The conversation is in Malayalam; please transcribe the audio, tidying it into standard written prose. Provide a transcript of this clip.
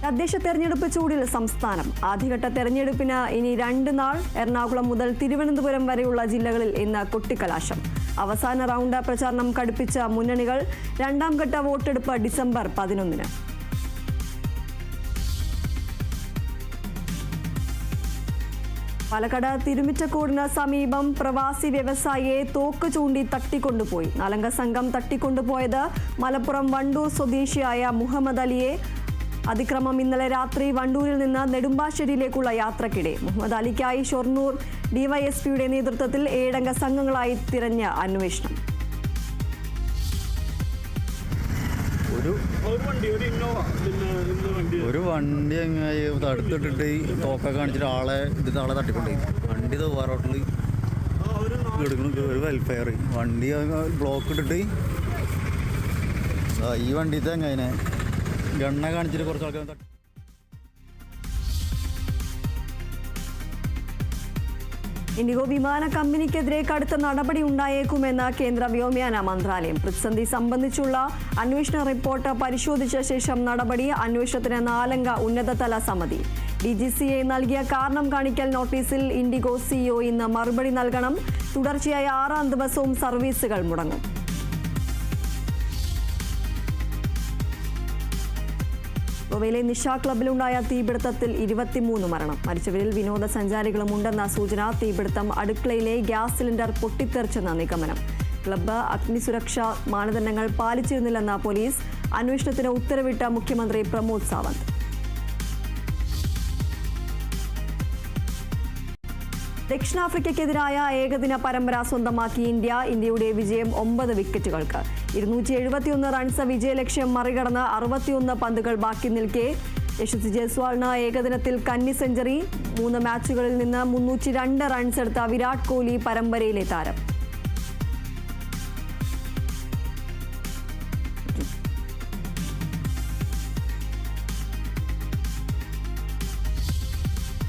തദ്ദേശ തെരഞ്ഞെടുപ്പ് ചൂടിൽ സംസ്ഥാനം. ആദ്യഘട്ട തെരഞ്ഞെടുപ്പിന് ഇനി 2 നാൾ. എറണാകുളം മുതൽ തിരുവനന്തപുരം വരെയുള്ള ജില്ലകളിൽ ഇന്ന് കൊട്ടിക്കലാശം. അവസാന റൗണ്ട് പ്രചാരണം കടുപ്പിച്ച മുന്നണികൾ. 2ാം ഘട്ട വോട്ടെടുപ്പ് ഡിസംബർ 11-ന്. പാലക്കാട് തിരുമിറ്റക്കോടിന് സമീപം പ്രവാസി വ്യവസായിയെ തോക്ക് ചൂണ്ടി തട്ടിക്കൊണ്ടുപോയി. 4-അംഗ സംഘം തട്ടിക്കൊണ്ടുപോയത് മലപ്പുറം വണ്ടൂർ സ്വദേശിയായ മുഹമ്മദ് അലിയെ. അതിക്രമം ഇന്നലെ രാത്രി വണ്ടൂരിൽ നിന്ന് നെടുമ്പാശ്ശേരിയിലേക്കുള്ള യാത്രക്കിടെ. മുഹമ്മദ് അലിക്കായി ഷൊർണൂർ ഡിവൈഎസ്പിയുടെ നേതൃത്വത്തിൽ 7-അംഗ സംഘങ്ങളായി തിരഞ്ഞ അന്വേഷണം. ഒരു വണ്ടി തടുത്തിട്ടിട്ട് തോക്ക കാണിച്ചിട്ട് ആളെ തട്ടിക്കൊണ്ടേ വണ്ടി വേറോട്ടിൽ എടുക്കണം. ഒരു വെൽഫെയർ വണ്ടി ബ്ലോക്ക് ഇട്ടിട്ട് ഈ വണ്ടിത്തെ എങ്ങനെ ഗണ്ണ കാണിച്ചിട്ട് കുറച്ച് ആൾക്കാർ ഇൻഡിഗോ വിമാന കമ്പനിക്കെതിരെ കടുത്ത നടപടി ഉണ്ടായേക്കുമെന്ന് കേന്ദ്ര വ്യോമയാന മന്ത്രാലയം. പ്രതിസന്ധി സംബന്ധിച്ചുള്ള അന്വേഷണ റിപ്പോർട്ട് പരിശോധിച്ച ശേഷം നടപടി. അന്വേഷണത്തിന് 4-അംഗ ഉന്നതതല സമിതി. DGCA നൽകിയ കാരണം കാണിക്കൽ നോട്ടീസിൽ ഇൻഡിഗോ CEO ഇന്ന് മറുപടി നൽകണം. തുടർച്ചയായ 6-ാം ദിവസവും സർവീസുകൾ മുടങ്ങും. ഗോവയിലെ നിശ ക്ലബിലുണ്ടായ തീപിടുത്തത്തിൽ 23 മരണം. മരിച്ചവരിൽ വിനോദസഞ്ചാരികളും ഉണ്ടെന്ന സൂചന. തീപിടുത്തം അടുക്കളയിലെ ഗ്യാസ് സിലിണ്ടർ പൊട്ടിത്തെറിച്ചെന്ന നിഗമനം. ക്ലബ്ബ് അഗ്നിസുരക്ഷാ മാനദണ്ഡങ്ങൾ പാലിച്ചിരുന്നില്ലെന്ന പോലീസ്. അന്വേഷണത്തിന് ഉത്തരവിട്ട മുഖ്യമന്ത്രി പ്രമോദ് സാവന്ത്. ദക്ഷിണാഫ്രിക്കയ്ക്കെതിരായ ഏകദിന പരമ്പര സ്വന്തമാക്കി ഇന്ത്യ. ഇന്ത്യയുടെ വിജയം 9 വിക്കറ്റുകൾക്ക്. 271 റൺസ് വിജയലക്ഷ്യം മറികടന്ന് 61 പന്തുകൾ ബാക്കി നിൽക്കെ യശസ്വി ജയ്സ്വാളിന് ഏകദിനത്തിൽ കന്നി സെഞ്ചുറി. 3 മാച്ചുകളിൽ നിന്ന് 302 റൺസ് എടുത്ത വിരാട് കോഹ്ലി പരമ്പരയിലെ താരം.